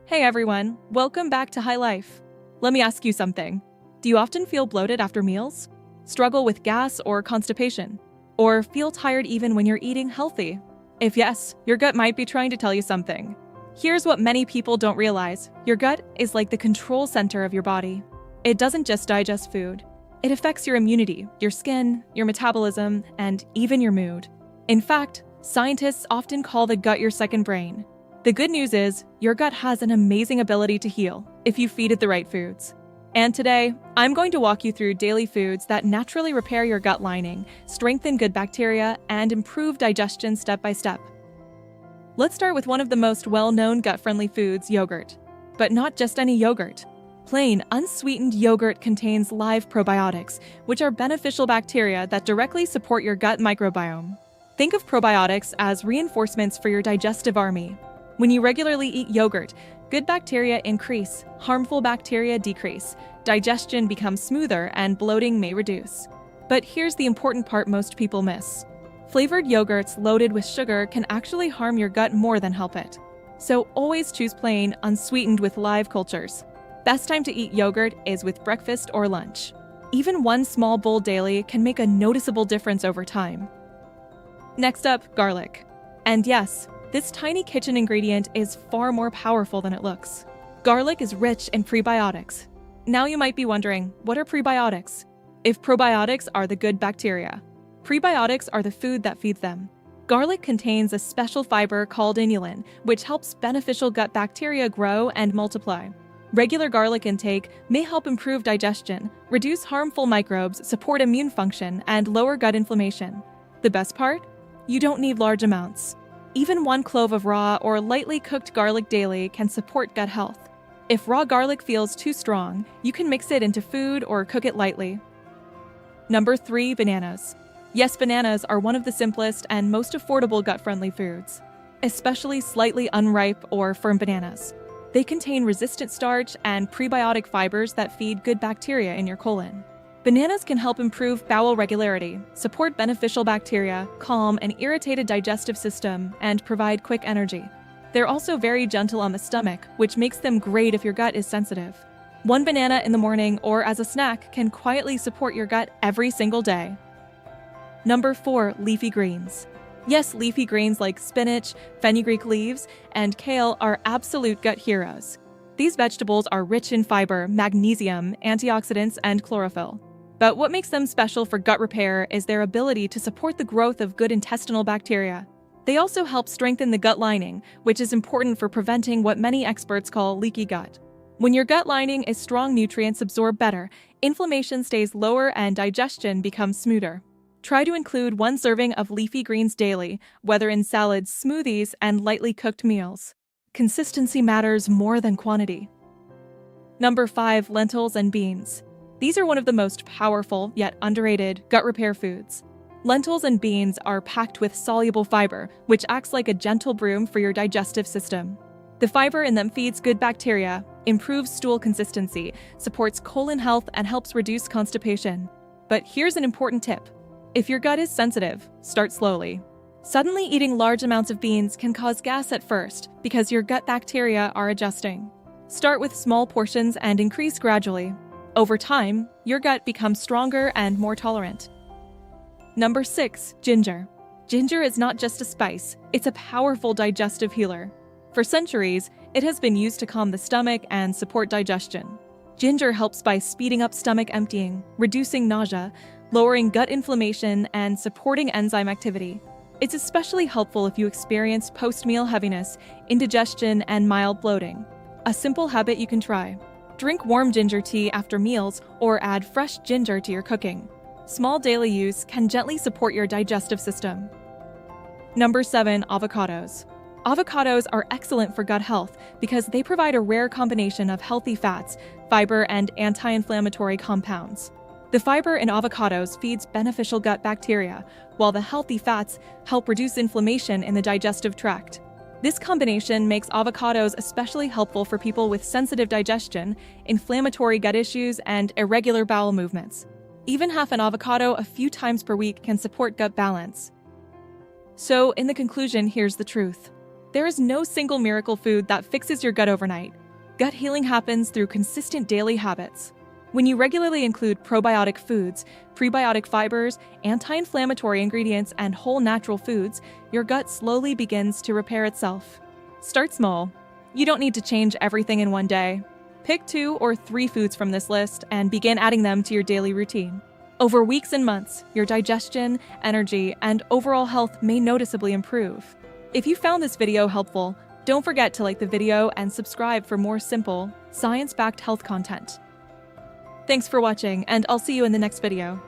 Hey everyone, welcome back to High Life. Let me ask you something. Do you often feel bloated after meals? Struggle with gas or constipation? Or feel tired even when you're eating healthy? If yes, your gut might be trying to tell you something. Here's what many people don't realize. Your gut is like the control center of your body. It doesn't just digest food. It affects your immunity, your skin, your metabolism, and even your mood. In fact, scientists often call the gut your second brain. The good news is, your gut has an amazing ability to heal if you feed it the right foods. And today, I'm going to walk you through daily foods that naturally repair your gut lining, strengthen good bacteria, and improve digestion step by step. Let's start with one of the most well-known gut-friendly foods, yogurt. But not just any yogurt. Plain, unsweetened yogurt contains live probiotics, which are beneficial bacteria that directly support your gut microbiome. Think of probiotics as reinforcements for your digestive army. When you regularly eat yogurt, good bacteria increase, harmful bacteria decrease, digestion becomes smoother, and bloating may reduce. But here's the important part most people miss. Flavored yogurts loaded with sugar can actually harm your gut more than help it. So always choose plain, unsweetened with live cultures. Best time to eat yogurt is with breakfast or lunch. Even one small bowl daily can make a noticeable difference over time. Next up, garlic. And yes, this tiny kitchen ingredient is far more powerful than it looks. Garlic is rich in prebiotics. Now you might be wondering, what are prebiotics? If probiotics are the good bacteria, prebiotics are the food that feeds them. Garlic contains a special fiber called inulin, which helps beneficial gut bacteria grow and multiply. Regular garlic intake may help improve digestion, reduce harmful microbes, support immune function, and lower gut inflammation. The best part? You don't need large amounts. Even one clove of raw or lightly cooked garlic daily can support gut health. If raw garlic feels too strong, you can mix it into food or cook it lightly. Number 3, bananas. Yes, bananas are one of the simplest and most affordable gut-friendly foods, especially slightly unripe or firm bananas. They contain resistant starch and prebiotic fibers that feed good bacteria in your colon. Bananas can help improve bowel regularity, support beneficial bacteria, calm an irritated digestive system, and provide quick energy. They're also very gentle on the stomach, which makes them great if your gut is sensitive. One banana in the morning or as a snack can quietly support your gut every single day. Number 4, leafy greens. Yes, leafy greens like spinach, fenugreek leaves, and kale are absolute gut heroes. These vegetables are rich in fiber, magnesium, antioxidants, and chlorophyll. But what makes them special for gut repair is their ability to support the growth of good intestinal bacteria. They also help strengthen the gut lining, which is important for preventing what many experts call leaky gut. When your gut lining is strong, nutrients absorb better, inflammation stays lower, and digestion becomes smoother. Try to include one serving of leafy greens daily, whether in salads, smoothies, and lightly cooked meals. Consistency matters more than quantity. Number 5, lentils and beans. These are one of the most powerful, yet underrated, gut repair foods. Lentils and beans are packed with soluble fiber, which acts like a gentle broom for your digestive system. The fiber in them feeds good bacteria, improves stool consistency, supports colon health, and helps reduce constipation. But here's an important tip. If your gut is sensitive, start slowly. Suddenly eating large amounts of beans can cause gas at first because your gut bacteria are adjusting. Start with small portions and increase gradually. Over time, your gut becomes stronger and more tolerant. Number 6, ginger. Ginger is not just a spice, it's a powerful digestive healer. For centuries, it has been used to calm the stomach and support digestion. Ginger helps by speeding up stomach emptying, reducing nausea, lowering gut inflammation, and supporting enzyme activity. It's especially helpful if you experience post-meal heaviness, indigestion, and mild bloating. A simple habit you can try. Drink warm ginger tea after meals or add fresh ginger to your cooking. Small daily use can gently support your digestive system. Number 7, avocados. Avocados are excellent for gut health because they provide a rare combination of healthy fats, fiber, and anti-inflammatory compounds. The fiber in avocados feeds beneficial gut bacteria, while the healthy fats help reduce inflammation in the digestive tract. This combination makes avocados especially helpful for people with sensitive digestion, inflammatory gut issues, and irregular bowel movements. Even half an avocado a few times per week can support gut balance. So, in the conclusion, here's the truth. There is no single miracle food that fixes your gut overnight. Gut healing happens through consistent daily habits. When you regularly include probiotic foods, prebiotic fibers, anti-inflammatory ingredients, and whole natural foods, your gut slowly begins to repair itself. Start small. You don't need to change everything in one day. Pick 2 or 3 foods from this list and begin adding them to your daily routine. Over weeks and months, your digestion, energy, and overall health may noticeably improve. If you found this video helpful, don't forget to like the video and subscribe for more simple, science-backed health content. Thanks for watching, and I'll see you in the next video.